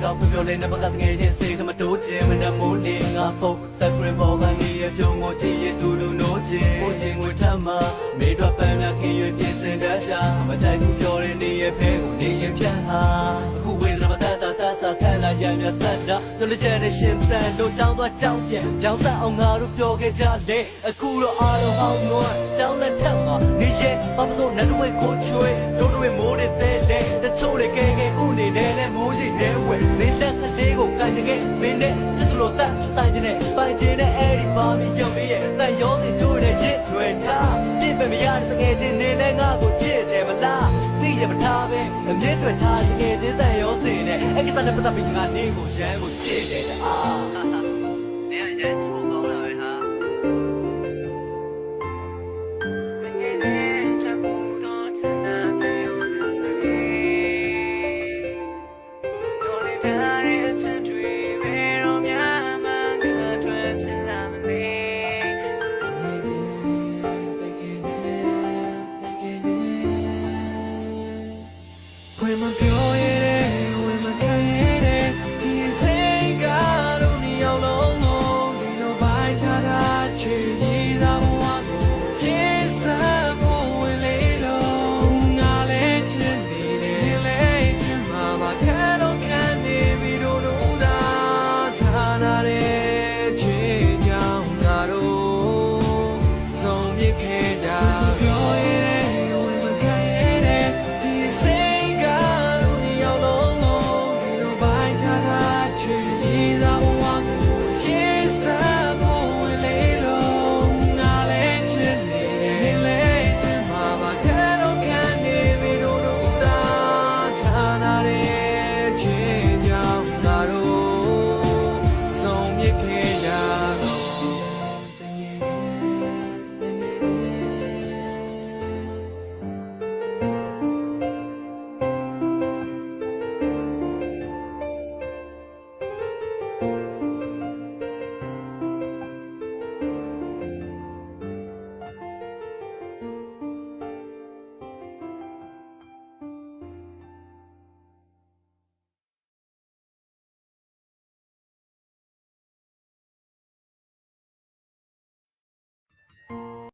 ကောင်းပြောလဲနံပါတ်ကတကယ်ချင်းစိတ်ထမတိုးခြင်းမနှမိုးလေးငါဖုန်းစပရင်ပေါ်ကနေရပြုံးကိုချစ်ရတူတူနိုးခြင်းကိုရှင်ငွေထမ်းမှာမေတော့ပန်းများခင်ရွေပြင်စင်တတ်တာမကြိုက်ဘူးပြောတဲ့နေရဖဲကိုနေရဖြတ်ဟာအခုဝေဒနာမတတ်တာစားခံလာရမြဆက်တာတို့လက်ချက်နဲ့ရှင်တန်တို့ကြောင်းသွားကြောင်းပြန်ပြောင်းဆက်အောင်ငါတို့ပြောခဲ့ကြလေအခုတော့အားလုံးဟောင်းနွားကြောင်းလက်ထက်မှာနေရဲ့ဘာမလို့နတ်တွေကိုချွေတို့တွေမိုးတဲ့တဲလေတချို့တွေကဲဥနေတယ်နဲ့မိုးကြီးနေဝဲမင်းလက်ကလေးကိုကန်ကြခဲ့မင်းနဲ့ချစ်လို့တက်ဆိုင်ခြင်းနဲ့ပိုင်ခြင်းနဲ့အဲ့ဒီပါမီရုပ်ရဲ့တန်ရောစီတို့တဲ့ရစ်လွယ်ထားပြစ်ပဲမရတဲ့တကယ်ချင်းနေလဲငါကိုချစ်တယ်မလားသိရမထားပဲအမြင့်တွေထားတကယ်ချင်းတန်ရောစီနဲ့အဲ့ကိစ္စနဲ့ပတ်သက်ပြီးငါနေကိုရမ်းကိုချစ်တယ်အာနေရရ